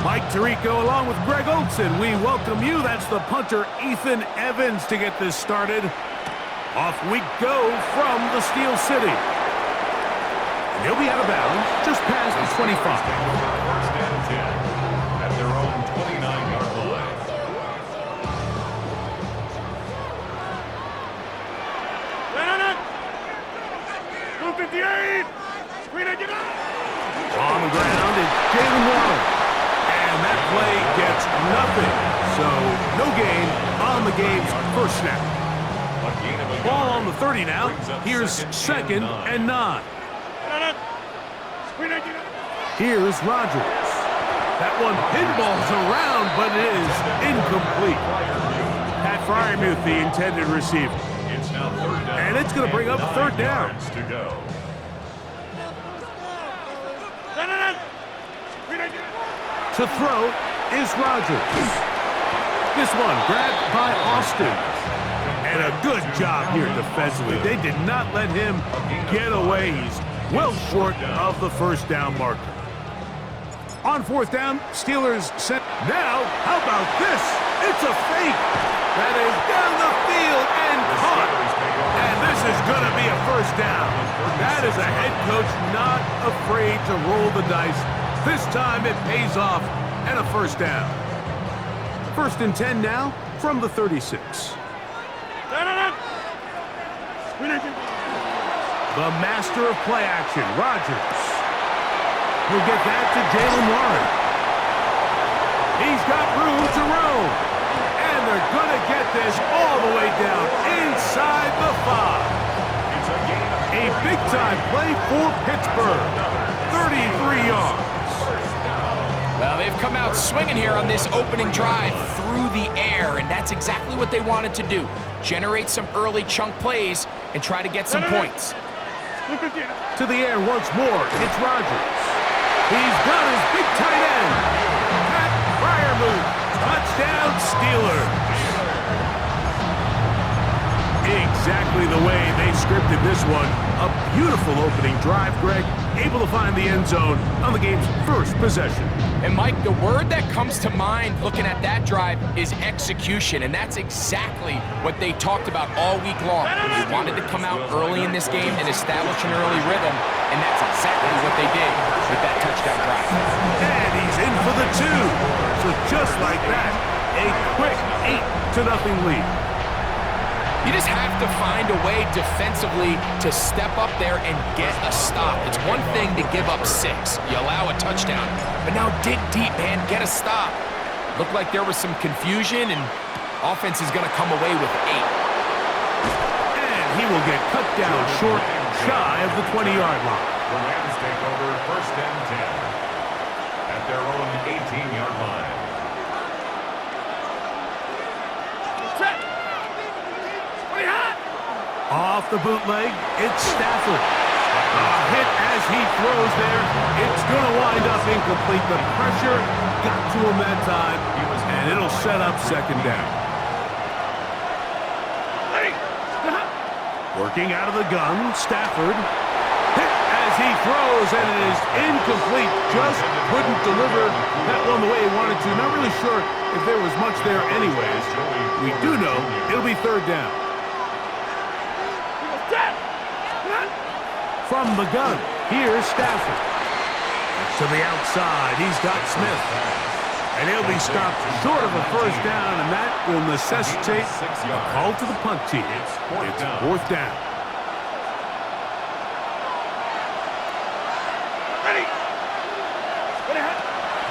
Mike Tirico along with Greg Olson. We welcome you. That's the punter, Ethan Evans, to get this started. Off we go from the Steel City. And he'll be out of bounds just past the 25. First and 10 at their own 29-yard line. On the ground, it's Jalen Warren. And that play gets nothing. So no gain on the game's first snap. Ball on the 30 now. Here's 2nd and 9. Here's Rodgers. That one pinballs around, but it is incomplete. Pat Fryermuth, the intended receiver. And it's going to bring up 3rd down. To throw is Rodgers. This one grabbed by Austin. And a good job here defensively. They did not let him get away. He's well short of the first down marker. On 4th down, Steelers set. Now, how about this? It's a fake. That is down the field and caught. And this is going to be a first down. That is a head coach not afraid to roll the dice. This time it pays off and a first down. 1st and 10 now from the 36. The master of play action, Rodgers. He'll get that to Jalen Warren. He's got room to roam. And they're going to get this all the way down inside the 5. A big-time play for Pittsburgh. 33 yards. Well, they've come out swinging here on this opening drive through the air, and that's exactly what they wanted to do. Generate some early chunk plays and try to get some points. To the air once more, it's Rodgers. He's got his big tight end. Pat Fryermuth. Touchdown, Steelers. Exactly the way they scripted this one. A beautiful opening drive, Greg. Able to find the end zone on the game's first possession. And Mike, the word that comes to mind looking at that drive is execution, and that's exactly what they talked about all week long. They wanted to come out early in this game and establish an early rhythm, and that's exactly what they did with that touchdown drive. And he's in for the 2. So just like that, a quick 8-0 lead. You just have to find a way defensively to step up there and get a stop. It's one thing to give up 6. You allow a touchdown. But now dig deep, man. Get a stop. Looked like there was some confusion, and offense is going to come away with 8. And he will get cut down short, shy of the 20-yard line. The Rams take over 1st and 10 at their own 18-yard line. Off the bootleg, it's Stafford. A hit as he throws there. It's going to wind up incomplete. The pressure got to him that time, and it'll set up 2nd down. Working out of the gun, Stafford. Hit as he throws, and it is incomplete. Just couldn't deliver that one the way he wanted to. Not really sure if there was much there anyways. We do know it'll be 3rd down. From the gun, here's Stafford. To the outside, he's got Smith. And he'll be stopped short of a first down, and that will necessitate a call to the punt team. It's 4th down.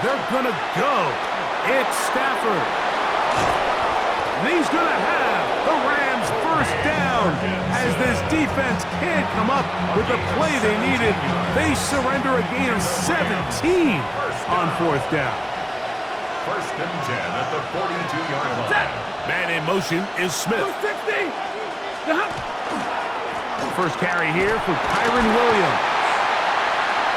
They're going to go. It's Stafford. And he's going to have the Rams first down as this defense can't come up with the play they needed. They surrender a gain of 17 on 4th down. 1st and 10 at the 42-yard line. Man in motion is Smith. First carry here for Kyron Williams.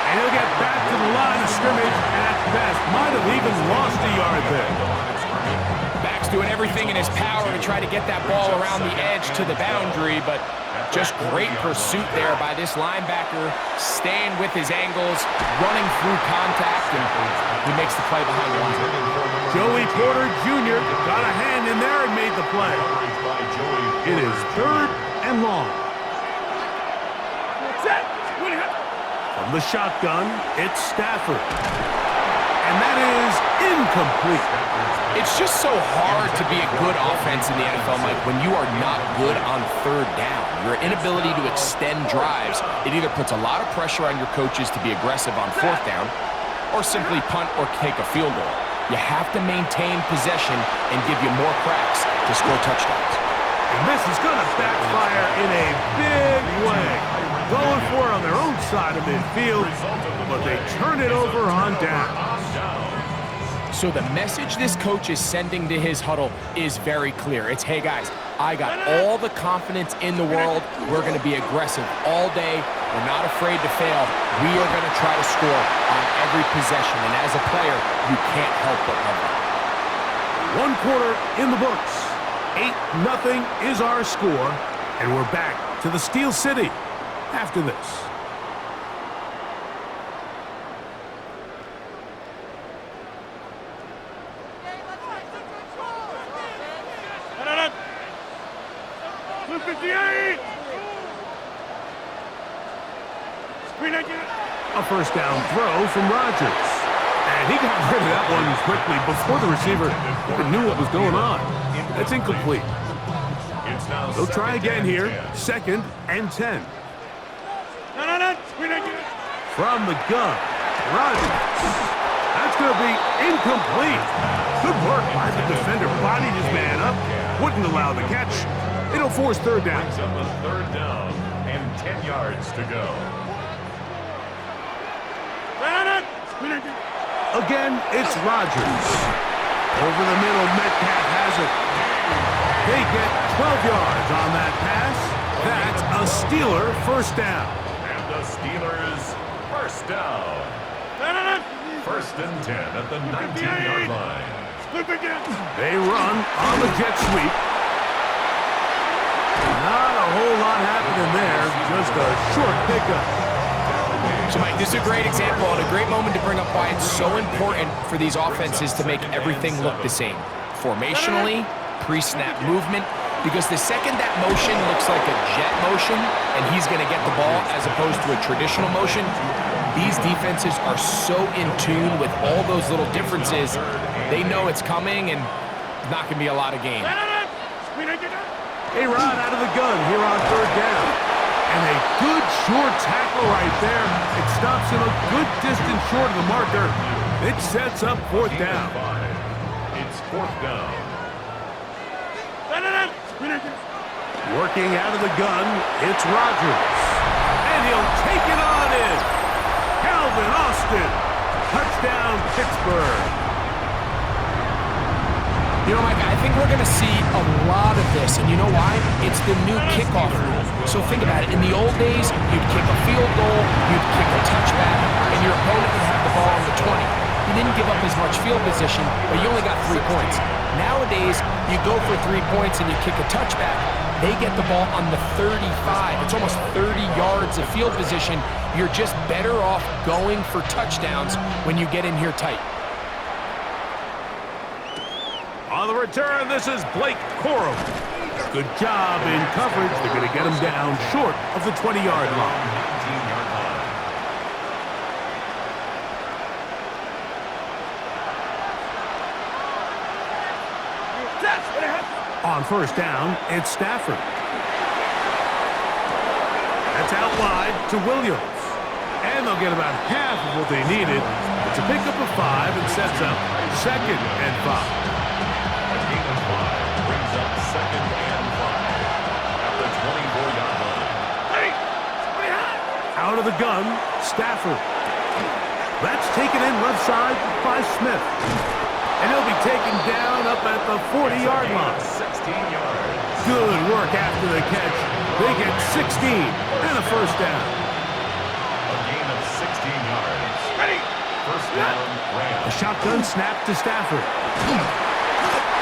And he'll get back to the line of scrimmage, and at best might have even lost a yard there. Back's doing everything in his power to try to get that ball around the edge to the boundary, but just great pursuit there by this linebacker, staying with his angles, running through contact, and he makes the play behind the line. Joey Porter Jr. got a hand in there and made the play. It is 3rd and long. From the shotgun, it's Stafford. And that is incomplete. It's just so hard to be a good offense in the NFL, Mike, when you are not good on 3rd down. Your inability to extend drives, it either puts a lot of pressure on your coaches to be aggressive on 4th down or simply punt or take a field goal. You have to maintain possession and give you more cracks to score touchdowns. And this is going to backfire in a big way. Going for it on their own side of midfield, but they turn it over on down. So the message this coach is sending to his huddle is very clear. It's, hey guys, I got all the confidence in the world. We're going to be aggressive all day. We're not afraid to fail. We are going to try to score on every possession. And as a player, you can't help but love that. 1 quarter in the books. 8-0 is our score. And we're back to the Steel City after this. A 1st down throw from Rodgers. And he got rid of that one quickly before the receiver even knew what was going on. That's incomplete. They'll try again here. 2nd and 10. From the gun, Rodgers. That's going to be incomplete. Good work by the defender. Bodied his man up. Wouldn't allow the catch. It'll force 3rd down. 3rd down and 10 yards to go. Again, it's Rodgers. Over the middle, Metcalf has it. They get 12 yards on that pass. That's a Steeler 1st down. And the Steelers 1st down. 1st and 10 at the 19-yard line. They run on the jet sweep. Not a whole lot happening there. Just a short pickup. So, Mike, this is a great example and a great moment to bring up why it's so important for these offenses to make everything look the same. Formationally, pre-snap movement, because the second that motion looks like a jet motion and he's going to get the ball as opposed to a traditional motion, these defenses are so in tune with all those little differences. They know it's coming and not going to be a lot of gain. A-Rod out of the gun here on 3rd down. And a good short tackle right there. It stops him a good distance short of the marker. It sets up 4th down. It's 4th down. Working out of the gun, it's Rodgers. And he'll take it on in. Calvin Austin. Touchdown, Pittsburgh. You know, Mike, I think we're going to see a lot of this, and you know why? It's the new kickoff rule. So think about it. In the old days, you'd kick a field goal, you'd kick a touchback, and your opponent would have the ball on the 20. You didn't give up as much field position, but you only got 3 points. Nowadays, you go for 3 points and you kick a touchback. They get the ball on the 35. It's almost 30 yards of field position. You're just better off going for touchdowns when you get in here tight. On the return, this is Blake Corum. Good job in coverage. They're going to get him down short of the 20-yard line. 19-yard line. On 1st down, it's Stafford. That's out wide to Williams. And they'll get about half of what they needed. It's a pickup of 5 and sets up 2nd and 5. Brings up 2nd and 5 at the 24-yard line. Out of the gun, Stafford. That's taken in left side by Smith. And he'll be taken down up at the 40-yard line. 16 yards. Good work after the catch. They get 16 and a 1st down. A gain of 16 yards. 1st down, Rams. A shotgun snap to Stafford.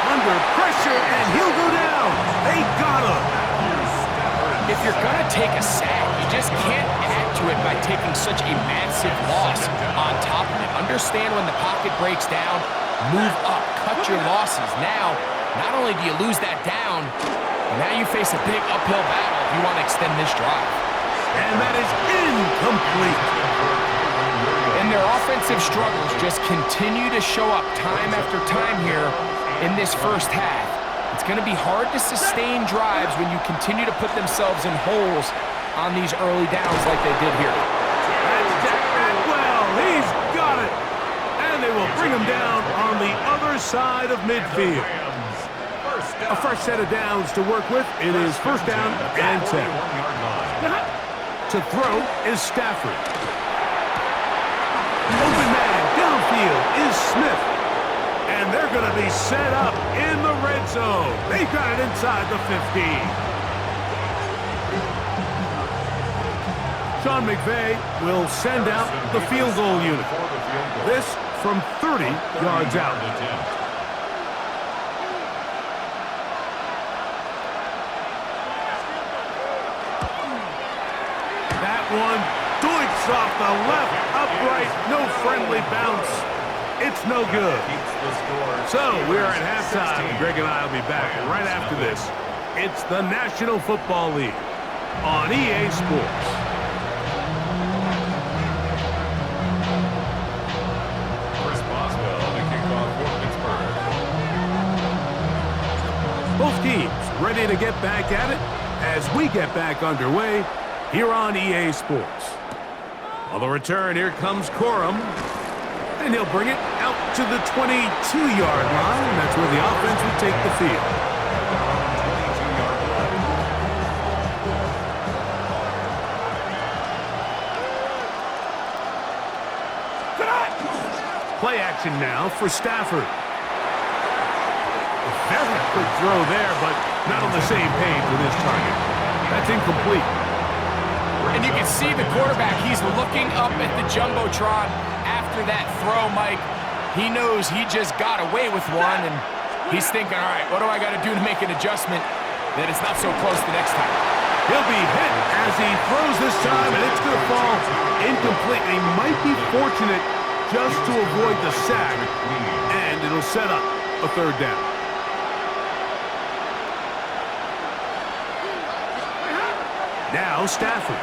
Under pressure, and he'll go down. They got him. If you're going to take a sack, you just can't act to it by taking such a massive loss on top of it. Understand when the pocket breaks down, move up, cut your losses. Now, not only do you lose that down, but now you face a big uphill battle if you want to extend this drive. And that is incomplete. And their offensive struggles just continue to show up time after time here in this first half. It's going to be hard to sustain drives when you continue to put themselves in holes on these early downs like they did here. That's Jack Atwell. He's got it. And they will bring him down on the other side of midfield. A fresh set of downs to work with. It is first down and 10. To throw is Stafford. Open man downfield is Smith. And they're going to be set up in the red zone. They've got it inside the 15. Sean McVay will send out the field goal unit. This from 30 yards out. That one, Deutsch off the left, upright, no friendly bounce. It's no good. So we're at halftime. Greg and I will be back right after this. It's the National Football League on EA Sports. Both teams ready to get back at it as we get back underway here on EA Sports. On the return, here comes Corum. And he'll bring it out to the 22-yard line. That's where the offense will take the field. Play action now for Stafford. A very quick throw there, but not on the same page with his target. That's incomplete. And you can see the quarterback, he's looking up at the Jumbotron after that throw, Mike. He knows he just got away with one, and he's thinking, all right, what do I got to do to make an adjustment that it's not so close the next time? He'll be hit as he throws this time, and it's going to fall incomplete. He might be fortunate just to avoid the sack, and it'll set up a third down. Now Stafford.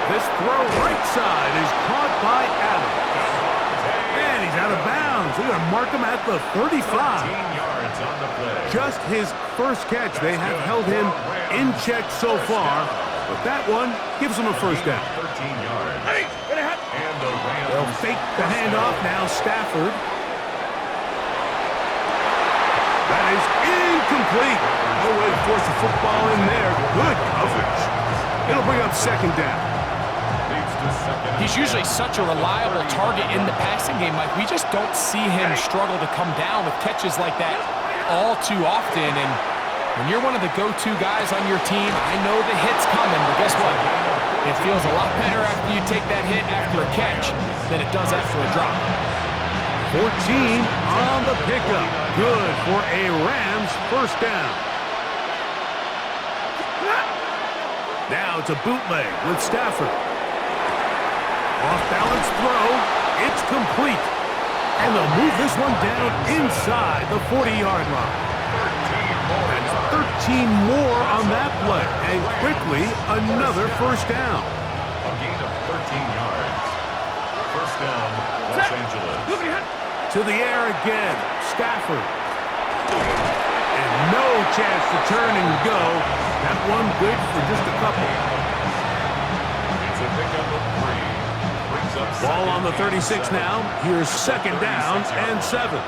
This throw right side is caught by Adams. And he's out of bounds. They're going to mark him at the 35. Just his first catch. They have held him in check so far, but that one gives him a first down. They'll fake the handoff. Now Stafford. That is incomplete. No way to force the football in there. Good coverage. It'll bring up second down. He's usually such a reliable target in the passing game, Mike. We just don't see him struggle to come down with catches like that all too often. And when you're one of the go-to guys on your team, I know the hit's coming, but guess what? It feels a lot better after you take that hit after a catch than it does after a drop. 14 on the pickup. Good for a Rams first down. Now it's a bootleg with Stafford. Off-balance throw. It's complete. And they'll move this one down inside the 40-yard line. That's 13 more on that play. And quickly, another first down. A gain of 13 yards. First down, Los Angeles. To the air again. Stafford. And no chance to turn and go. That one good for just a couple. It's a pickup of 3. Ball on the 36 now. Here's second down and 7.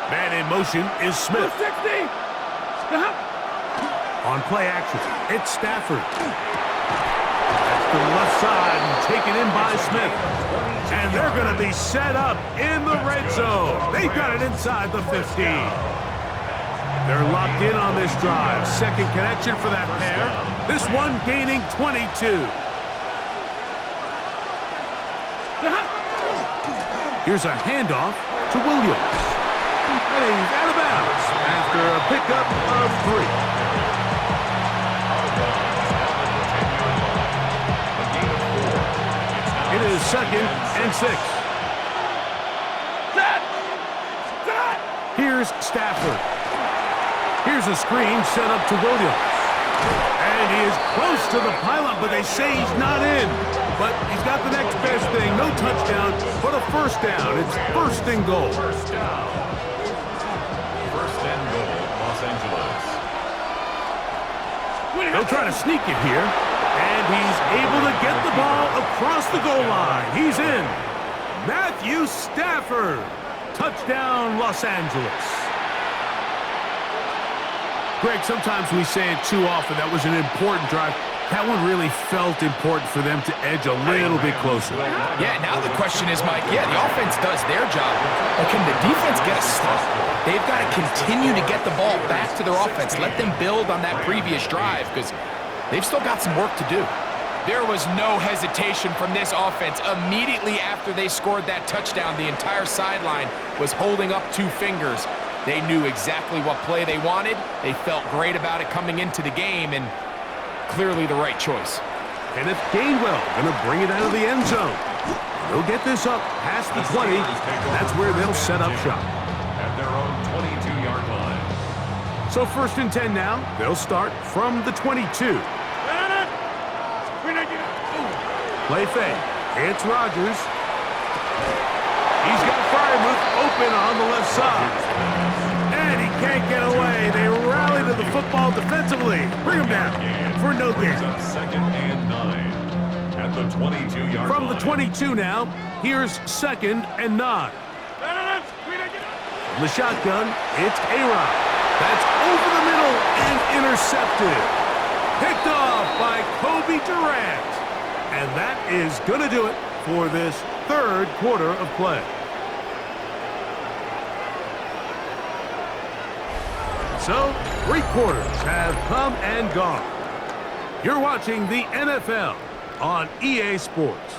Man in motion is Smith. On play action, it's Stafford. That's to the left side and taken in by Smith. And they're going to be set up in the red zone. They've got it inside the 15. They're locked in on this drive. Second connection for that pair. This one gaining 22. Here's a handoff to Williams. And he's out of bounds after a pickup of 3. second and 6. Here's Stafford. Here's a screen set up to Williams. And he is close to the pylon, but they say he's not in. But he's got the next best thing. No touchdown, but a first down. It's first and goal. First down. First and goal, Los Angeles. They'll try to sneak it here. And he's able to get the ball across the goal line. He's in. Matthew Stafford. Touchdown, Los Angeles. Greg, sometimes we say it too often. That was an important drive. That one really felt important for them to edge a little bit closer. Yeah, now the question is, Mike, the offense does their job, but can the defense get a stop? They've got to continue to get the ball back to their offense. Let them build on that previous drive because they've still got some work to do. There was no hesitation from this offense. Immediately after they scored that touchdown, the entire sideline was holding up 2 fingers. They knew exactly what play they wanted. They felt great about it coming into the game, and clearly the right choice. And if Gainwell going to bring it out of the end zone, they'll get this up past the 20. That's where they'll set up shop. At their own 22-yard line. So first and 10 now. They'll start from the 22. Play fake. It's Rodgers. He's got Freiermuth open on the left side. And he can't get away. They rally to the football defensively. Bring him down for no gain. Second and 9 at the 22-yard line. From the 22 now, here's second and 9. From the shotgun, it's A-Rod. That's over the middle and intercepted. Picked off by Kobe Durant. And that is going to do it for this third quarter of play. So, 3 quarters have come and gone. You're watching the NFL on EA Sports.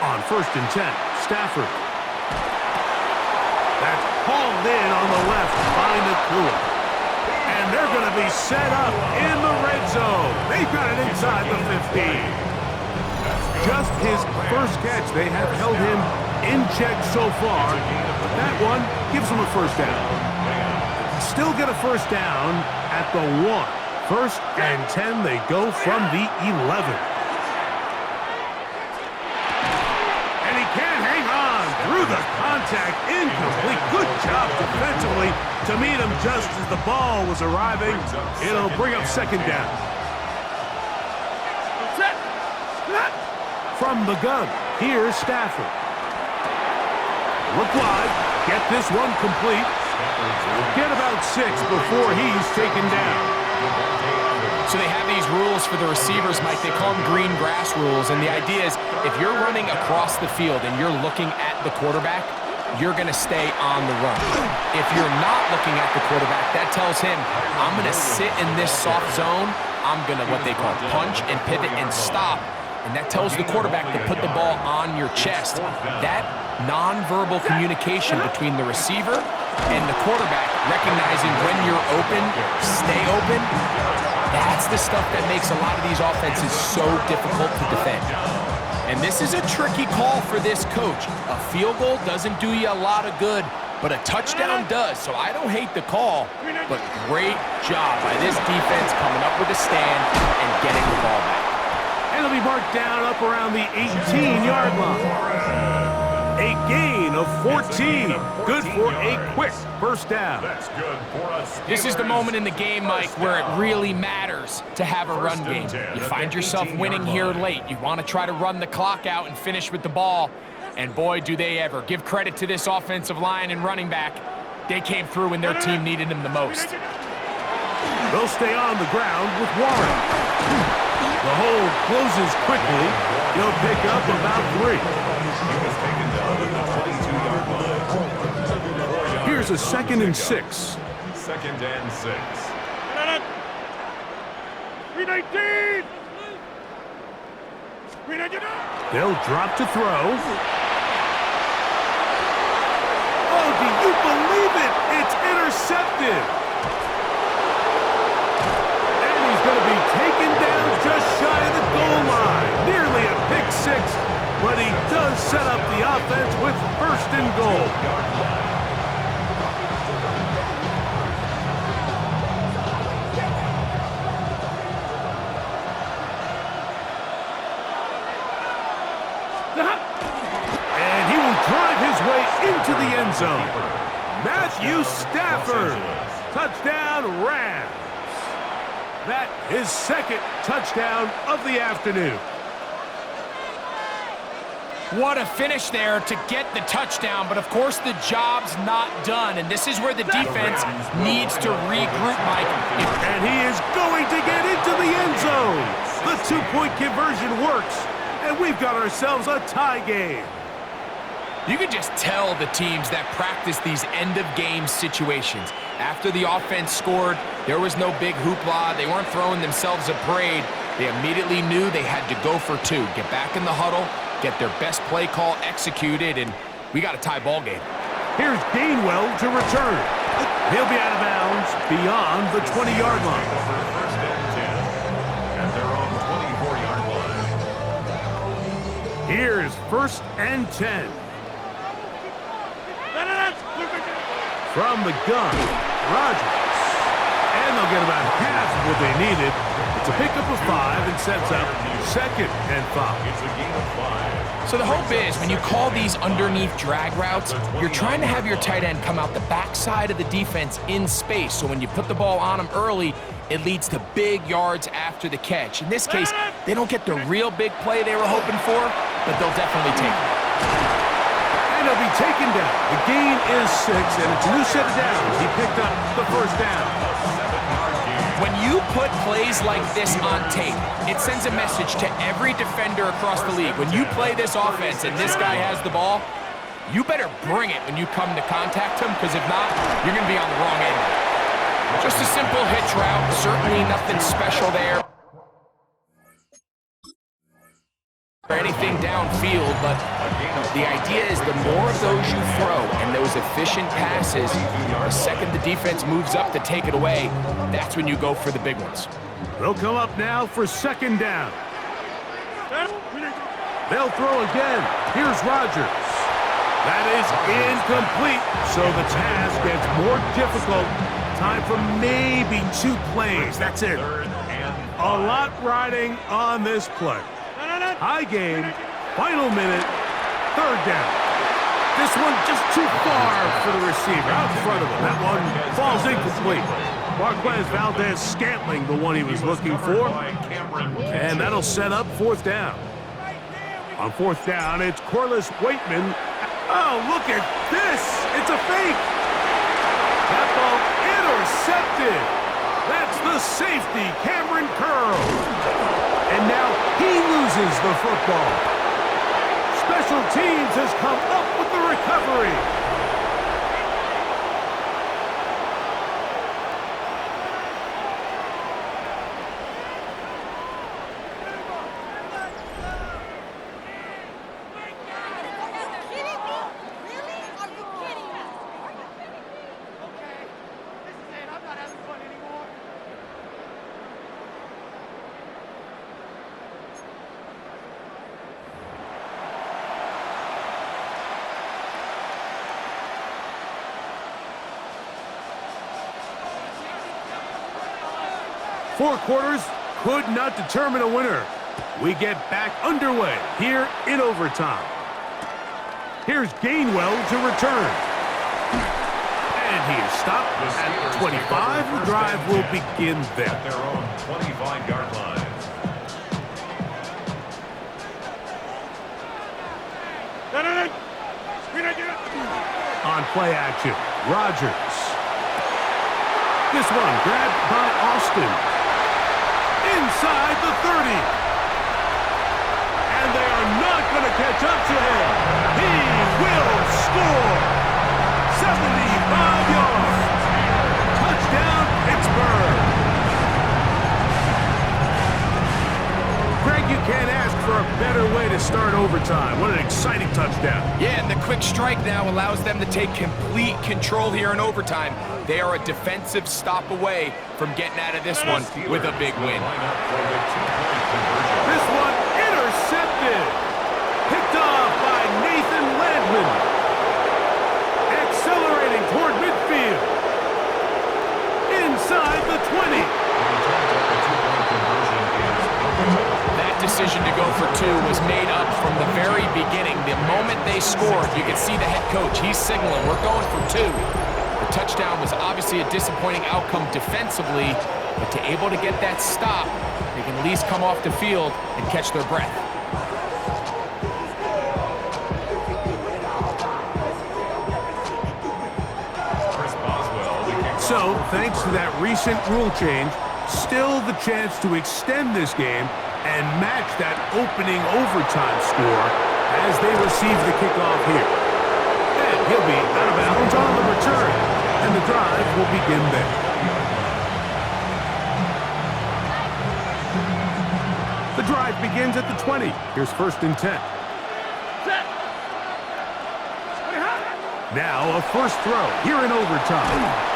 On first and 10, Stafford. That's hauled in on the left by Nakua. And they're going to be set up in the red zone. They've got it inside the 15. Just his first catch. They have held him in check so far. But that one gives him a first down. Still get a first down at the 1. First and 10, they go from the 11. Through the contact, incomplete. Good job defensively to meet him just as the ball was arriving. It'll bring up second down. From the gun, here's Stafford. Look wide, get this one complete. Get about 6 before he's taken down. So they have these rules for the receivers, Mike. They call them green grass rules. And the idea is if you're running across the field and you're looking at the quarterback, you're going to stay on the run. If you're not looking at the quarterback, that tells him, I'm going to sit in this soft zone. I'm going to what they call punch and pivot and stop. And that tells the quarterback to put the ball on your chest. That nonverbal communication between the receiver and the quarterback, recognizing when you're open, stay open, that's the stuff that makes a lot of these offenses so difficult to defend. And this is a tricky call for this coach. A field goal doesn't do you a lot of good, but a touchdown does. So I don't hate the call, but great job by this defense coming up with a stand and getting the ball back. And it'll be marked down up around the 18-yard line. A gain of 14. Good for a quick first down. That's good for us. This is the moment in the game, Mike, where it really matters to have a run game. You find yourself winning here late. You want to try to run the clock out and finish with the ball. And boy, do they ever. Give credit to this offensive line and running back. They came through when their team needed them the most. They'll stay on the ground with Warren. The hole closes quickly. He'll pick up about 3. Here's a second and 6. Second and 6. 319. They'll drop to throw. Oh, do you believe it? It's intercepted. And he's going to be taken down just shy of the goal line. Nearly a pick six, but he does set up the offense with first and goal. And he will drive his way into the end zone. Matthew Stafford. Touchdown, Rams. That is second touchdown of the afternoon. What a finish there to get the touchdown, but of course the job's not done, and this is where the defense needs to regroup, Mike. And he is going to get into the end zone. The two-point conversion works, and we've got ourselves a tie game. You can just tell the teams that practice these end-of-game situations. After the offense scored, there was no big hoopla. They weren't throwing themselves a parade. They immediately knew they had to go for two, get back in the huddle, get their best play call executed, and we got a tie ball game. Here's Gainwell to return. He'll be out of bounds beyond the 20-yard line. First and 10 at their own 24-yard line. Here's first and 10. From the gun, Rodgers. And they'll get about half of what they needed. It's a pickup of 5 and sets up second and 5. It's a gain of 5. So the hope is when you call these underneath drag routes, you're trying to have your tight end come out the backside of the defense in space. So when you put the ball on him early, it leads to big yards after the catch. In this case, they don't get the real big play they were hoping for, but they'll definitely take it. And he'll be taken down. The gain is 6, and it's a new set of downs. He picked up the first down. When you put plays like this on tape, it sends a message to every defender across the league. When you play this offense and this guy has the ball, you better bring it when you come to contact him, because if not, you're going to be on the wrong end. Just a simple hitch route, certainly nothing special there or anything downfield, but the idea is the more of those you throw and those efficient passes, the second the defense moves up to take it away, that's when you go for the big ones. They'll come up now for second down. They'll throw again. Here's Rodgers. That is incomplete, so the task gets more difficult. Time for maybe 2 plays. That's it. A lot riding on this play. High game, final minute, third down. This one just too far for the receiver, out in front of him. That one falls incomplete. Marquez Valdez-Scantling, the one he was looking for. And that'll set up fourth down. On fourth down, it's Corliss Waitman. Oh, look at this. It's a fake. That ball intercepted. That's the safety, Cameron Curl. And now he loses the football. Special teams has come up with the recovery. Four quarters could not determine a winner. We get back underway here in overtime. Here's Gainwell to return. And he is stopped at 25. The drive will begin there. At their own 25-yard line. On play action, Rodgers. This one grabbed by Austin. Inside the 30. And they are not going to catch up to him. He will score. 75 yards. Touchdown, Pittsburgh. Greg, you can't ask for a better start overtime. What an exciting touchdown. Yeah, and the quick strike now allows them to take complete control here in overtime. They are a defensive stop away from getting out of this one with a big win. This one intercepted. Picked off by Nathan Landman. Accelerating toward midfield. Inside the 20. That decision to go for two was made up from the very beginning. The moment they scored, you could see the head coach. He's signaling, we're going for two. The touchdown was obviously a disappointing outcome defensively, but to able to get that stop, they can at least come off the field and catch their breath. So, thanks to that recent rule change, still the chance to extend this game and match that opening overtime score as they receive the kickoff here. And he'll be out of bounds on the return, and the drive will begin there. The drive begins at the 20. Here's 1st and 10. Now a first throw here in overtime.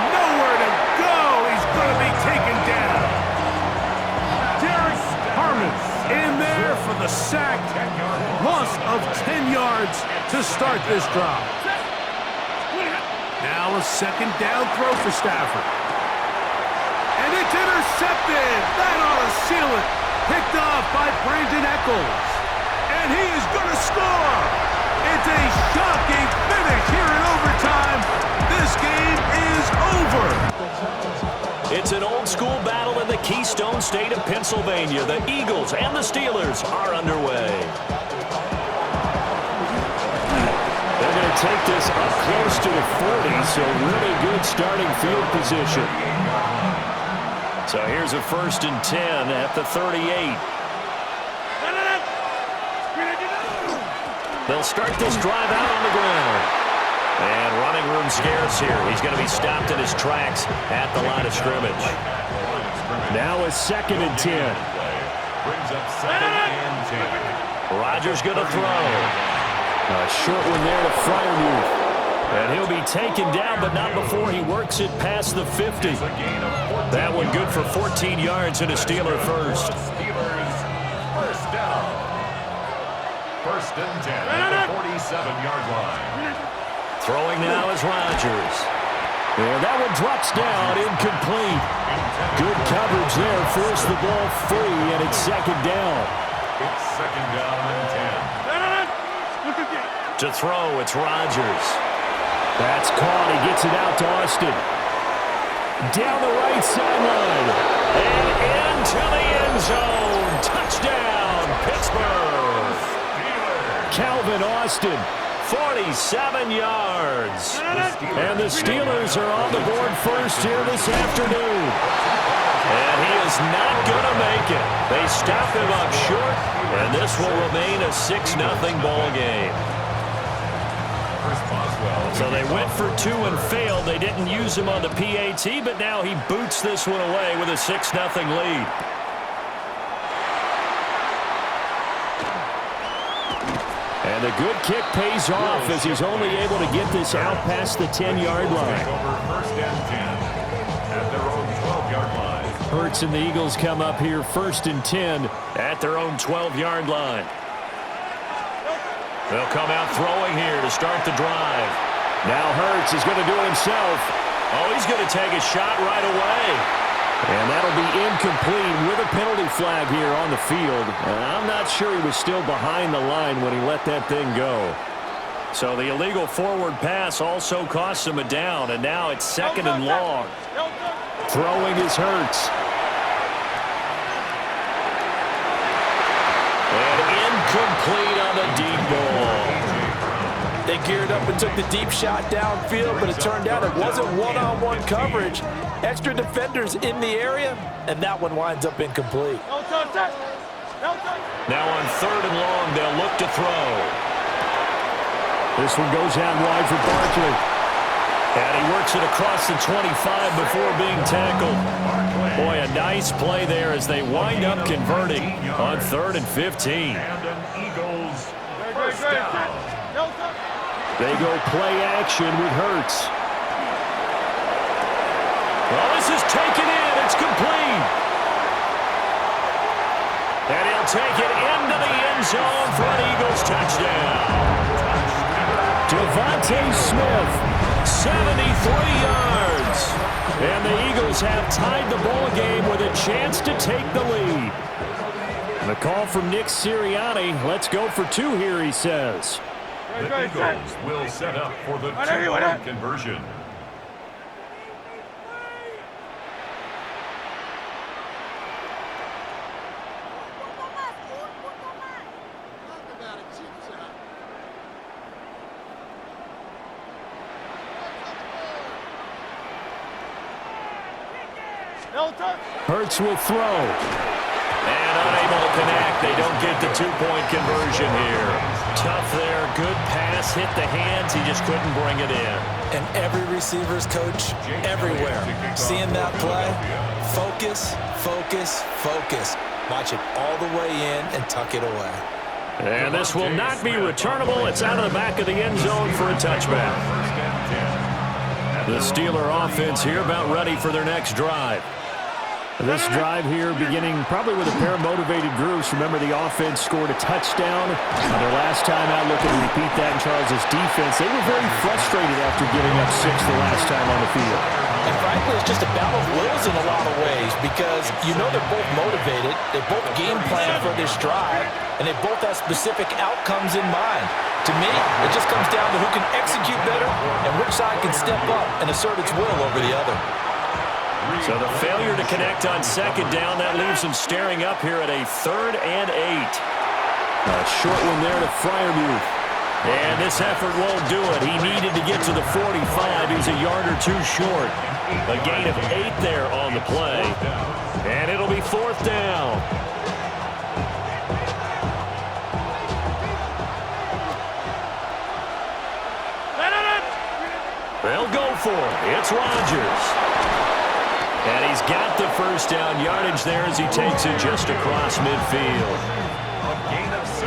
Nowhere to go. He's going to be taken down. Derek Harmon in there for the sack. Loss of 10 yards to start this drive. Now a 2nd down throw for Stafford. And it's intercepted. That ought to seal it. Picked off by Brandon Echols. And he is going to score. It's a shocking finish here in overtime. This game is over. It's an old-school battle in the Keystone State of Pennsylvania. The Eagles and the Steelers are underway. They're going to take this up close to the 40, so really good starting field position. So here's a 1st and 10 at the 38. They'll start this drive out on the ground. And running room scarce here. He's going to be stopped in his tracks at the line of scrimmage. Now a 2nd and 10. Brings up 2nd and 10. Rodgers going to throw. A short one there to Freiermuth. And he'll be taken down, but not before he works it past the 50. That one good for 14 yards and a Steeler first. Steelers first down. 1st and 10 at the 47-yard line. Throwing now is Rodgers. And that one drops down, incomplete. Good coverage there, forced the ball free, and it's 2nd down. It's 2nd down and 10. To throw, it's Rodgers. That's caught. He gets it out to Austin. Down the right sideline. And into the end zone. Touchdown, Pittsburgh. Calvin Austin, 47 yards. And the Steelers are on the board first here this afternoon. And he is not going to make it. They stop him up short, and this will remain a 6-0 ball game. So they went for 2 and failed. They didn't use him on the PAT, but now he boots this one away with a 6-0 lead. And the good kick pays off as he's only able to get this out past the 10-yard line. Over 1st and 10 at their own 12-yard line. Hurts and the Eagles come up here 1st and 10 at their own 12-yard line. They'll come out throwing here to start the drive. Now Hurts is going to do it himself. Oh, he's going to take a shot right away. And that'll be incomplete with a penalty flag here on the field. And I'm not sure he was still behind the line when he let that thing go. So the illegal forward pass also costs him a down, and now it's 2nd and long. Throwing is Hurts. And incomplete on the deep ball. They geared up and took the deep shot downfield, but it turned out it wasn't one-on-one coverage. Extra defenders in the area, and that one winds up incomplete. Now on 3rd and long, they'll look to throw. This one goes out wide for Barkley. And he works it across the 25 before being tackled. Boy, a nice play there as they wind up converting on 3rd and 15. And an Eagles first down. They go play action with Hurts. Well, this is taken in. It's complete. And he'll take it into the end zone for an Eagles touchdown. Devontae Smith, 73 yards. And the Eagles have tied the ball game with a chance to take the lead. And a call from Nick Sirianni. Let's go for 2 here, he says. The Eagles will set up for the 2-point conversion. Hurts will throw. And unable to connect. They don't get the 2-point conversion here. Tough there. Good pass. Hit the hands. He just couldn't bring it in. And every receiver's coach everywhere. Seeing that play, focus, focus, focus. Watch it all the way in and tuck it away. And this will not be returnable. It's out of the back of the end zone for a touchback. The Steeler offense here about ready for their next drive. This drive here beginning probably with a pair of motivated groups. Remember, the offense scored a touchdown on their last time out. Looking to repeat that in Charles' defense. They were very frustrated after giving up 6 the last time on the field. And frankly, it's just a battle of wills in a lot of ways because you know they're both motivated. They both game plan for this drive, and they both have specific outcomes in mind. To me, it just comes down to who can execute better and which side can step up and assert its will over the other. So the failure to connect on 2nd down, that leaves him staring up here at a 3rd and 8. A short one there to Freiermuth. And this effort won't do it. He needed to get to the 45. He's a yard or 2 short. A gain of 8 there on the play. And it'll be 4th down. They'll go for it. It's Rodgers. And he's got the 1st down yardage there as he takes it just across midfield. A gain of 6.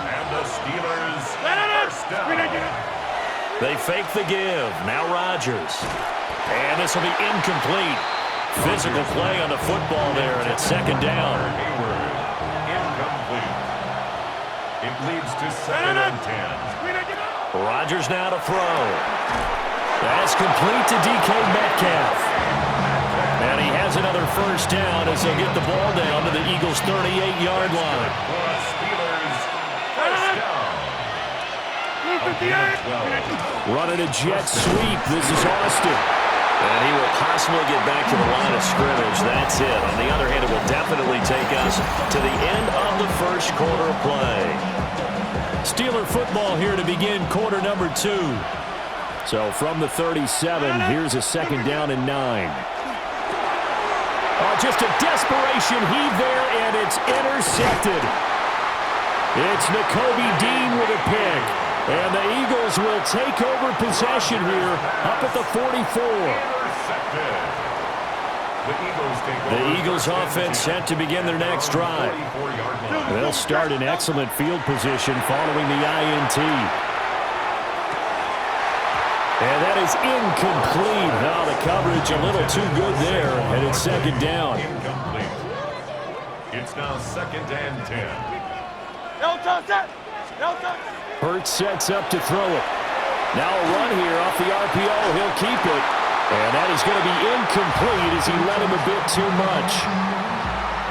And the Steelers first down. They fake the give. Now Rodgers. And this will be incomplete. Physical play on the football there, and it's 2nd down. Hayward, incomplete. It leads to 2nd and 10. Rodgers now to throw. That's complete to DK Metcalf. And he has another 1st down as they'll get the ball down to the Eagles' 38-yard line. Steelers first down. Running a jet sweep. This is Austin. And he will possibly get back to the line of scrimmage. That's it. On the other hand, it will definitely take us to the end of the 1st quarter of play. Steeler football here to begin quarter number 2. So from the 37, here's a 2nd down and 9. Oh, just a desperation heave there, and it's intercepted. It's Nakobe Dean with a pick. And the Eagles will take over possession here up at the 44. The Eagles offense set to begin their next drive. They'll start in excellent field position following the INT. And that is incomplete. Now the coverage a little too good there, and it's 2nd down. Incomplete. It's now 2nd and 10. Hurts sets up to throw it. Now a run here off the RPO. He'll keep it. And that is going to be incomplete as he led him a bit too much.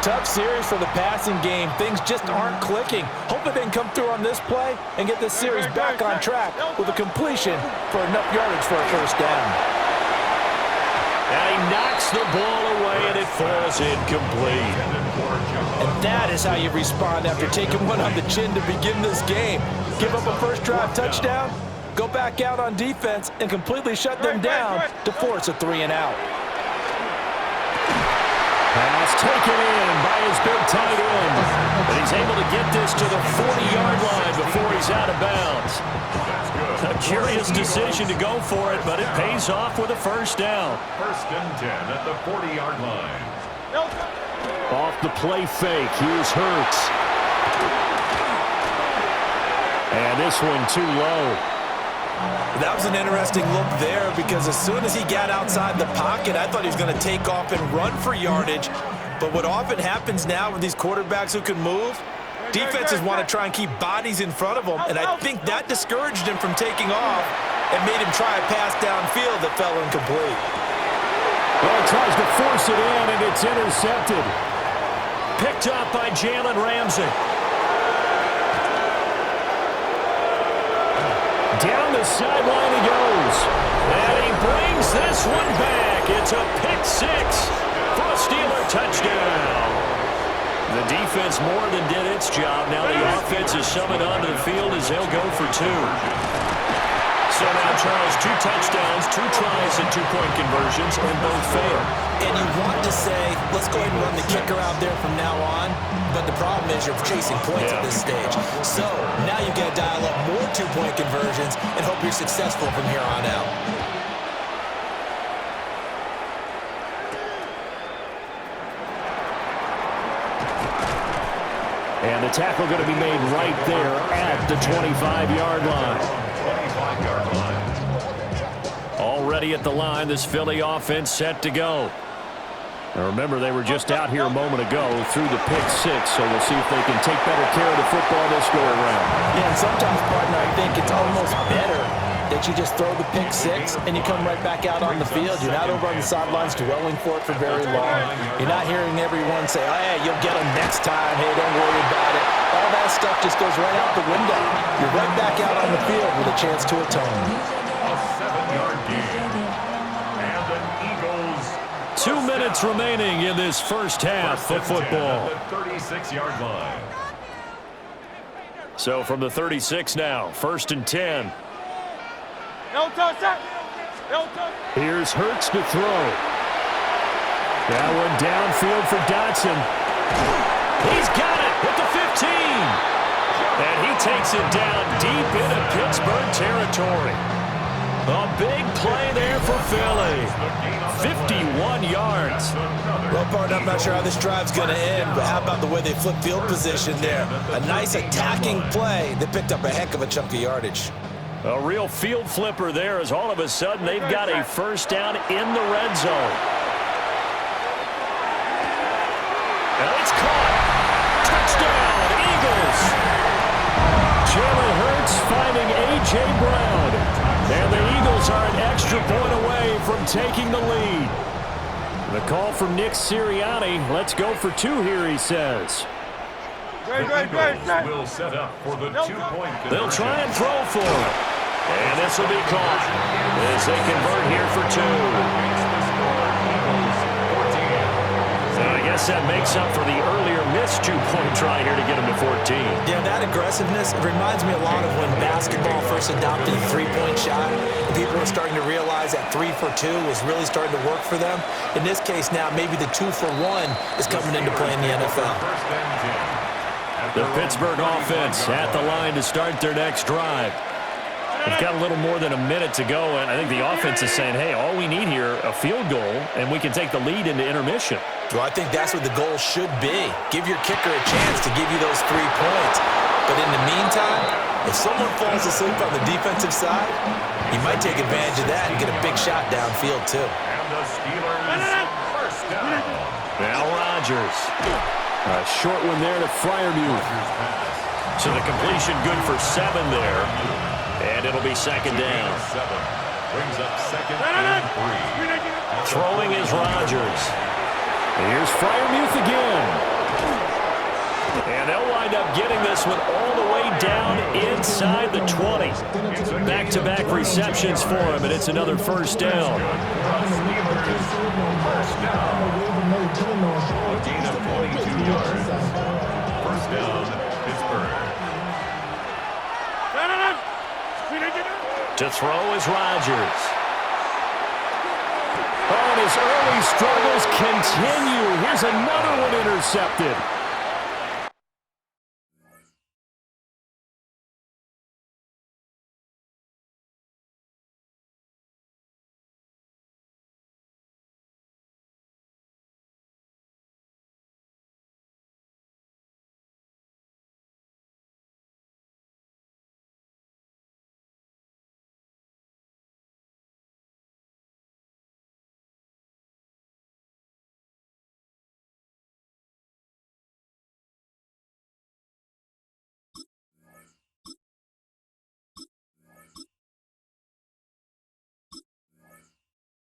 Tough series for the passing game. Things just aren't clicking. Hoping they can come through on this play and get this series back on track with a completion for enough yardage for a 1st down. And he knocks the ball away, and it falls incomplete. And that is how you respond after taking one on the chin to begin this game. Give up a 1st drive touchdown, go back out on defense, and completely shut them down to force a 3-and-out. Pass taken in by his big tight end. But he's able to get this to the 40-yard line before he's out of bounds. A curious decision to go for it, but it pays off with a first down. First and 10 at the 40-yard line. Off the play fake, here's Hurts. And this one too low. That was an interesting look there because as soon as he got outside the pocket, I thought he was going to take off and run for yardage. But what often happens now with these quarterbacks who can move, defenses want to try and keep bodies in front of them, and I think that discouraged him from taking off and made him try a pass downfield that fell incomplete. Well, he tries to force it in, and it's intercepted. Picked up by Jalen Ramsey. Down the sideline he goes. And he brings this one back. It's a pick six for a Steeler touchdown. The defense more than did its job. Now the offense is summoned onto the field as they'll go for two. So now, Charles, 2 touchdowns, 2 tries, and 2-point conversions, and both failed. And you want to say, let's go ahead and run the kicker out there from now on, but the problem is you're chasing points at this stage. So now you've got to dial up more 2-point conversions and hope you're successful from here on out. And the tackle going to be made right there at the 25-yard line. 25-yard line. Already at the line, this Philly offense set to go. Now remember, they were just out here a moment ago through the pick six, so we'll see if they can take better care of the football this go-around. Yeah, and sometimes, partner, I think it's almost better that you just throw the pick six and you come right back out on the field. You're not over on the sidelines dwelling for it for very long. You're not hearing everyone say, oh, yeah, you'll get them next time. Hey, don't worry about it. All that stuff just goes right out the window. You're right back out on the field with a chance to atone. A 7-yard gain. And an Eagles. 2 minutes remaining in this first half of football. At the 36-yard line. So from the 36 now, 1st and 10. Here's Hurts to throw. That one downfield for Dotson. He's got it at the 15. And he takes it down deep into Pittsburgh territory. A big play there for Philly. 51 yards. Well, partner, I'm not sure how this drive's going to end, but how about the way they flip field position there? A nice attacking play that picked up a heck of a chunk of yardage. A real field flipper there as all of a sudden they've got a first down in the red zone. And it's caught. Touchdown, Eagles. Jalen Hurts finding A.J. Brown. And the Eagles are an extra point away from taking the lead. The call from Nick Sirianni. Let's go for 2 here, he says. The Eagles will set up for the 2-point conversion. They'll try and throw for it. And this will be caught as they convert here for 2. So I guess that makes up for the earlier missed 2-point try here to get them to 14. Yeah, that aggressiveness reminds me a lot of when basketball first adopted a 3-point shot. People are starting to realize that 3 for 2 is really starting to work for them. In this case now, maybe the 2 for 1 is coming into play in the NFL. The Pittsburgh offense at the line to start their next drive. They've got a little more than a minute to go, and I think the offense is saying, hey, all we need here, a field goal, and we can take the lead into intermission. Well, I think that's what the goal should be. Give your kicker a chance to give you those 3 points. But in the meantime, if someone falls asleep on the defensive side, you might take advantage of that and get a big shot downfield, too. And the Steelers first down. Now Rodgers. A short one there to Freiermuth. So the completion good for 7 there. And it'll be second down. 7 brings up second and 3. Throwing is Rodgers. Here's Freiermuth again. And they'll wind up getting this one all the way down inside the 20. Back-to-back receptions for him, and it's another first down. Steelers first down. A gain of 22 yards. First down, Pittsburgh. To throw is Rodgers. Oh, and his early struggles continue. Here's another one intercepted.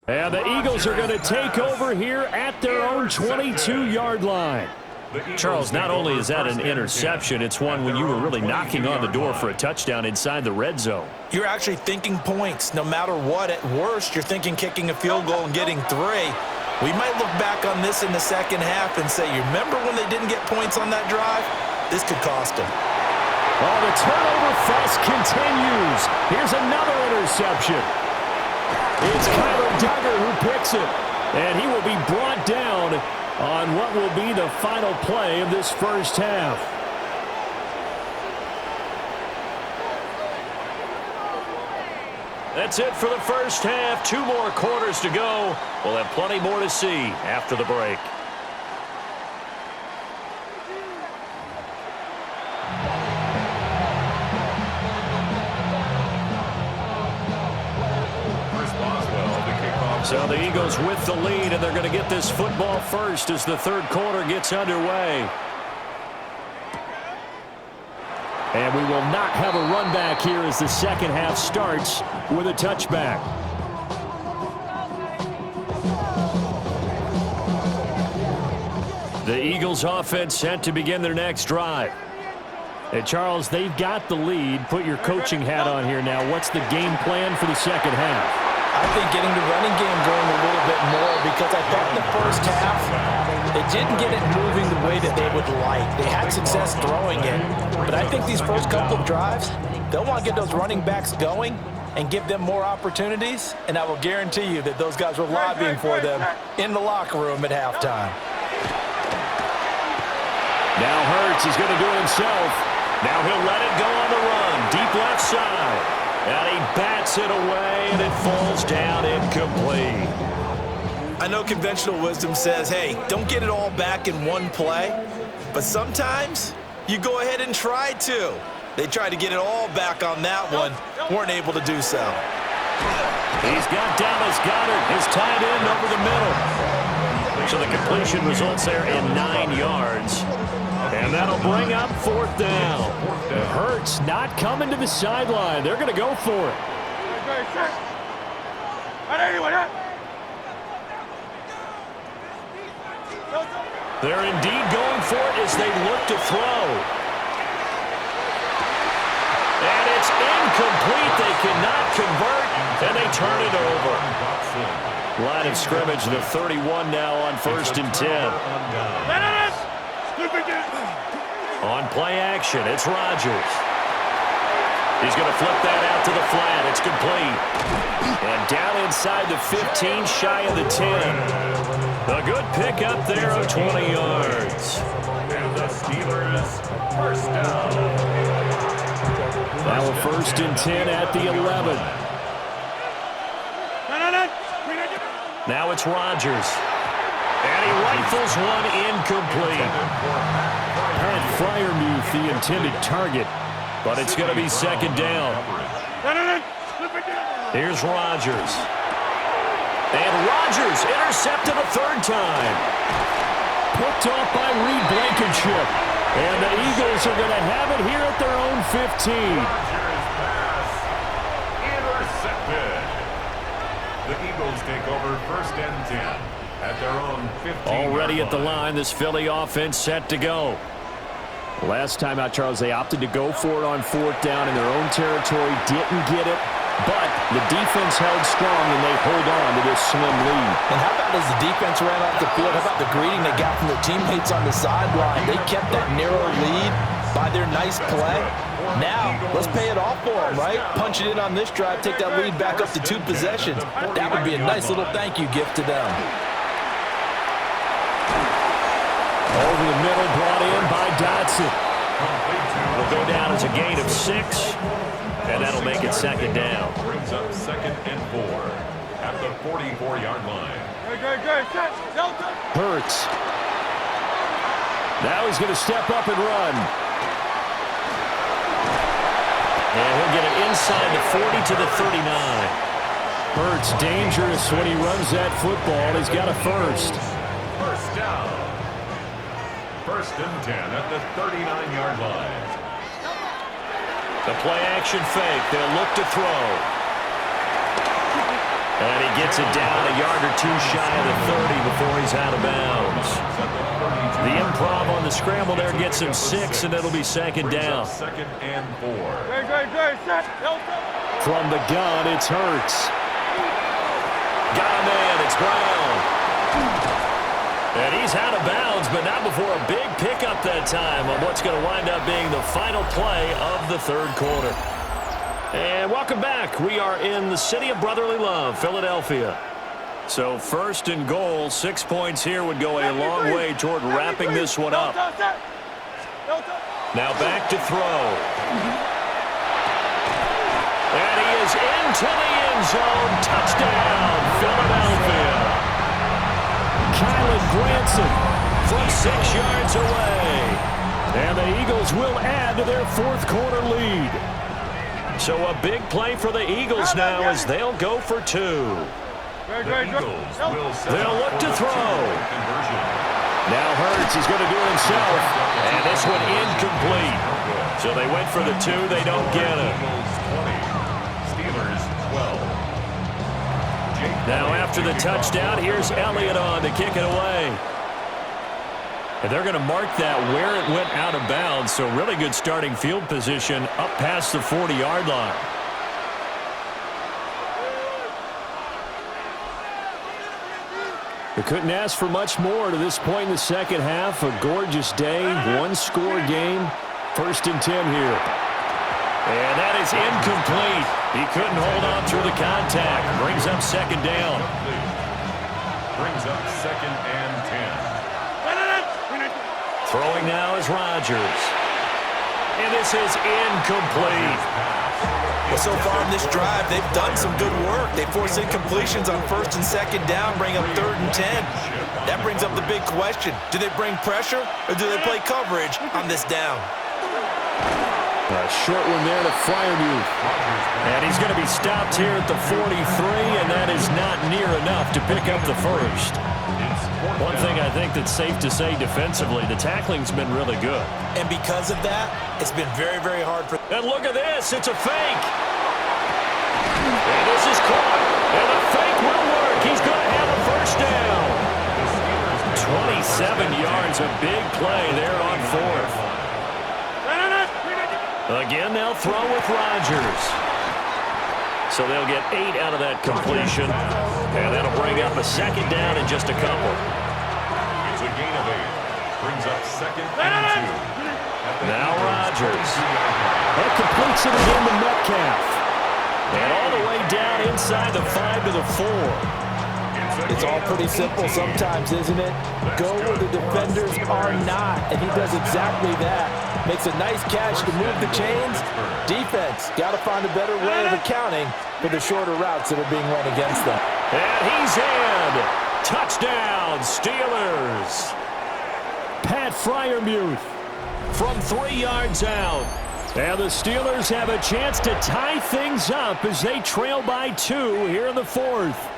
And the Eagles are going to take over here at their own 22-yard line. Charles, not only is that an interception, it's one when you were really knocking on the door for a touchdown inside the red zone. You're actually thinking points. No matter what, at worst, you're thinking kicking a field goal and getting 3. We might look back on this in the second half and say, you remember when they didn't get points on that drive? This could cost them. Oh, the turnover fest continues. Here's another interception. It's Kyler Duggar who picks it, and he will be brought down on what will be the final play of this first half. That's it for the first half. 2 more quarters to go. We'll have plenty more to see after the break. So the Eagles with the lead, and they're going to get this football first as the third quarter gets underway. And we will not have a run back here as the second half starts with a touchback. The Eagles offense set to begin their next drive. And Charles, they've got the lead. Put your coaching hat on here now. What's the game plan for the second half? I think getting the running game going a little bit more, because I thought in the first half they didn't get it moving the way that they would like. They had success throwing it, but I think these first couple of drives, they'll want to get those running backs going and give them more opportunities, and I will guarantee you that those guys were lobbying for them in the locker room at halftime. Now Hurts is going to do it himself. Now he'll let it go on the run, deep left side. And he bats it away, and it falls down incomplete. I know conventional wisdom says, hey, don't get it all back in one play. But sometimes you go ahead and try to. They tried to get it all back on that one. Weren't able to do so. He's got Dallas Goedert, his tight end, over the middle. So the completion results there in 9 yards. And that'll bring up 4th down. Hurts not coming to the sideline. They're going to go for it. They're indeed going for it as they look to throw. And it's incomplete. They cannot convert, and they turn it over. Line of scrimmage, the 31 now on 1st and 10. On play action, it's Rodgers. He's going to flip that out to the flat. It's complete. And down inside the 15, shy of the 10. A good pickup there of 20 yards. And the Steelers first down. Now a 1st and 10 at the 11. Now it's Rodgers. And he rifles one incomplete. Pat Freiermuth, the intended target, but it's going to be 2nd down. Here's Rodgers. And Rodgers intercepted a 3rd time. Picked off by Reed Blankenship. And the Eagles are going to have it here at their own 15. Rodgers pass intercepted. The Eagles take over 1st and 10. At their own 15. Already at the line, this Philly offense set to go. Last time out, Charles, they opted to go for it on 4th down in their own territory. Didn't get it, but the defense held strong, and they hold on to this slim lead. And how about as the defense ran off the field, how about the greeting they got from their teammates on the sideline? They kept that narrow lead by their nice play. Now, let's pay it off for them, right? Punch it in on this drive, take that lead back up to 2 possessions. That would be a nice little thank you gift to them. Over the middle, brought in by Dotson. Will go down as a gain of 6, and that'll make it 2nd down. Brings up 2nd and 4 at the 44-yard line. Hurts. Now he's going to step up and run. And he'll get it inside the 40 to the 39. Hurts dangerous when he runs that football. He's got a 1st. First down. 1st and 10 at the 39-yard line. The play action fake. They'll look to throw. And he gets it down a yard or two shy of the 30 before he's out of bounds. The improv on the scramble there gets him 6, and it'll be second down. Second and 4. From the gun, it's Hurts. Got a man, it's Brown. And he's out of bounds, but not before a big pickup that time on what's going to wind up being the final play of the third quarter. And welcome back. We are in the city of brotherly love, Philadelphia. So first and goal, 6 points here would go a long way toward wrapping this one up. Now back to throw. And he is into the end zone. Touchdown, Philadelphia. Kylan Granson from 6 yards away. And the Eagles will add to their fourth quarter lead. So a big play for the Eagles now as they'll go for 2. They'll look to throw. Now Hurts is going to do it himself. And this one incomplete. So they went for the 2. They don't get it. Steelers 12. Now after the touchdown, here's Elliott on to kick it away. And they're going to mark that where it went out of bounds. So really good starting field position up past the 40-yard line. We couldn't ask for much more to this point in the second half. A gorgeous day, one-score game. First and 10 here. And that is incomplete. He couldn't hold on through the contact. Brings up second down. Brings up second and 10. Throwing now is Rodgers. And this is incomplete. Well, so far in this drive, they've done some good work. They force incompletions on first and second down, bring up third and 10. That brings up the big question. Do they bring pressure or do they play coverage on this down? A short one there to Freiermuth. And he's going to be stopped here at the 43, and that is not near enough to pick up the first. One thing I think that's safe to say defensively, the tackling's been really good. And because of that, it's been very, very hard for... And look at this, it's a fake. And this is caught, and the fake will work. He's going to have a first down. 27 yards, a big play there on fourth. Again, they'll throw with Rodgers. So they'll get 8 out of that completion, and that'll bring up a second down in just a couple. It's a gain of 8. Brings up second and 2. Now Rodgers. That completes it again to Metcalf. And all the way down inside the 5 to the 4. It's all pretty simple sometimes, isn't it? Go where the defenders are not, and he does exactly that. Makes a nice catch to move the chains. Defense got to find a better way of accounting for the shorter routes that are being run against them. And he's in. Touchdown, Steelers. Pat Freiermuth from 3 yards out. And the Steelers have a chance to tie things up as they trail by 2 here in the fourth.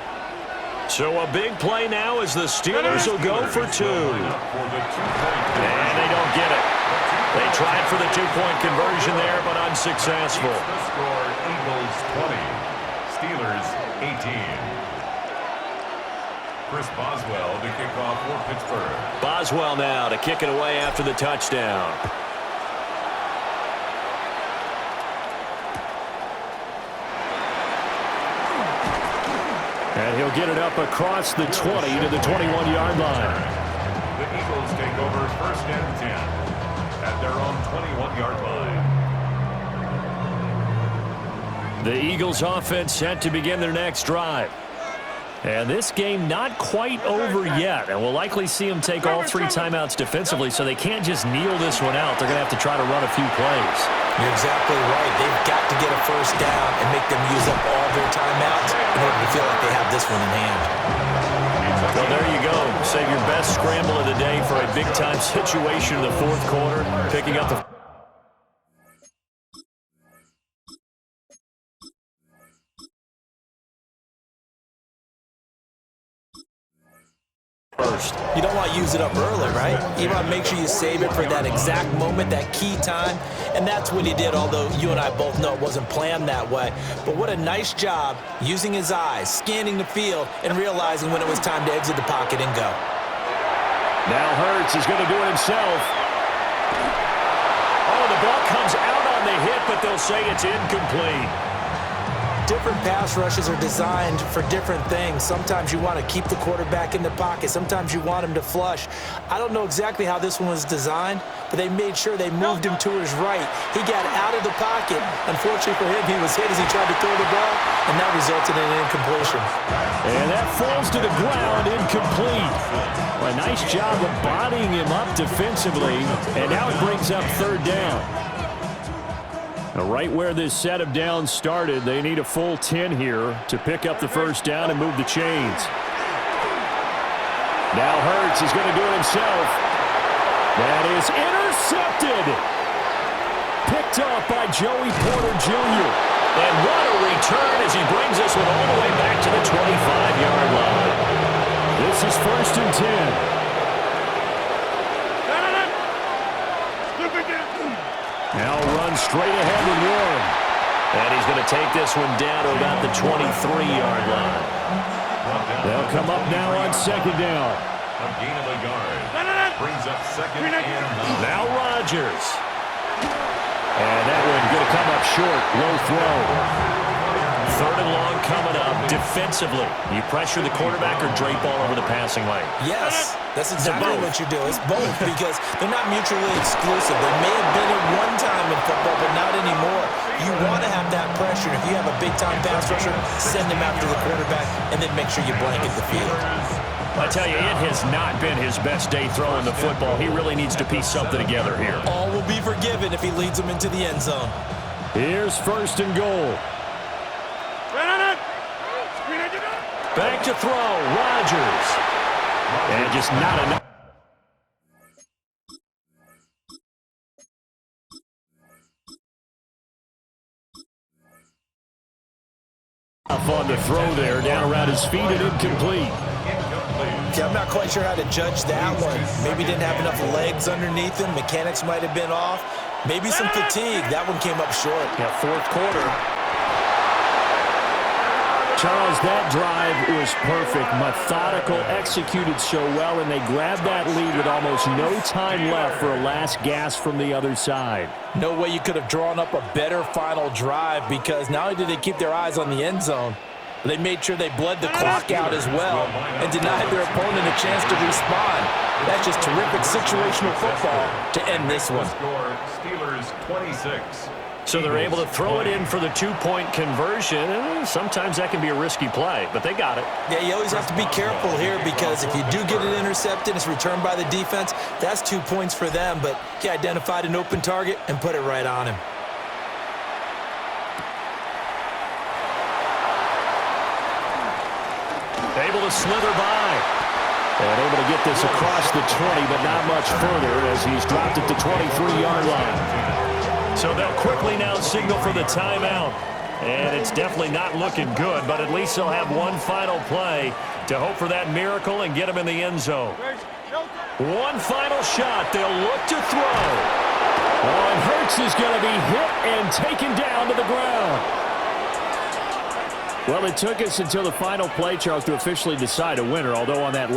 So a big play now as the Steelers will go for 2. And they don't get it. They tried for the 2-point conversion there, but unsuccessful. The score, Eagles 20, Steelers 18. Chris Boswell to kick off for Pittsburgh. Boswell now to kick it away after the touchdown. And he'll get it up across the 20 to the 21-yard line. The Eagles take over first and 10 at their own 21-yard line. The Eagles offense set to begin their next drive. And this game not quite over yet. And we'll likely see them take all 3 timeouts defensively, so they can't just kneel this one out. They're going to have to try to run a few plays. You're exactly right. They've got to get a first down and make them use up all their timeouts in order to feel like they have this one in hand. Well, there you go. Save your best scramble of the day for a big-time situation in the fourth quarter, picking up the... first. You don't want to use it up early, right? You want to make sure you save it for that exact moment, that key time, and that's what he did, although you and I both know it wasn't planned that way. But what a nice job using his eyes, scanning the field, and realizing when it was time to exit the pocket and go. Now Hurts is going to do it himself. Oh, the ball comes out on the hit, but they'll say it's incomplete. Different pass rushes are designed for different things. Sometimes you want to keep the quarterback in the pocket. Sometimes you want him to flush. I don't know exactly how this one was designed, but they made sure they moved him to his right. He got out of the pocket. Unfortunately for him, he was hit as he tried to throw the ball, and that resulted in an incompletion. And that falls to the ground, incomplete. A nice job of bodying him up defensively, and now it brings up third down. Right where this set of downs started, they need a full 10 here to pick up the first down and move the chains. Now Hurts is going to do it himself. That is intercepted. Picked off by Joey Porter Jr. And what a return as he brings this one all the way back to the 25-yard line. This is 1st and 10. Now run straight ahead with Warren. And he's going to take this one down to about the 23-yard line. They'll come up now on 2nd down. A gain of a yard. Brings up 2nd and 9. Now Rodgers. And that one going to come up short. Low throw. 3rd and long coming up. Defensively, you pressure the quarterback or drape all over the passing lane? Yes, that's exactly what you do. It's both because they're not mutually exclusive. They may have been at one time in football, but not anymore. You want to have that pressure. If you have a big-time pass rusher, send him after the quarterback, and then make sure you blanket the field. I tell you, it has not been his best day throwing the football. He really needs to piece something together here. All will be forgiven if he leads them into the end zone. Here's 1st and goal. Back to throw, Rodgers. And just not enough. On the throw there, down around his feet and incomplete. Yeah, I'm not quite sure how to judge that one. Maybe didn't have enough legs underneath him. Mechanics might have been off. Maybe some fatigue. That one came up short. Yeah, 4th quarter. Charles, that drive was perfect, methodical, executed so well, and they grabbed that lead with almost no time left for a last gasp from the other side. No way you could have drawn up a better final drive because not only did they keep their eyes on the end zone, but they made sure they bled the clock out as well and denied their opponent a chance to respond. That's just terrific situational football to end this one. Steelers 26. So they're able to throw it in for the 2-point conversion. Sometimes that can be a risky play, but they got it. Yeah, you always have to be careful here because if you do get it intercepted, it's returned by the defense, that's 2 points for them. But he identified an open target and put it right on him. Able to slither by. And able to get this across the 20, but not much further as he's dropped at the 23-yard line. So they'll quickly now signal for the timeout. And it's definitely not looking good, but at least they'll have one final play to hope for that miracle and get him in the end zone. One final shot. They'll look to throw. Oh, and Hurts is going to be hit and taken down to the ground. Well, it took us until the final play, Charles, to officially decide a winner, although on that last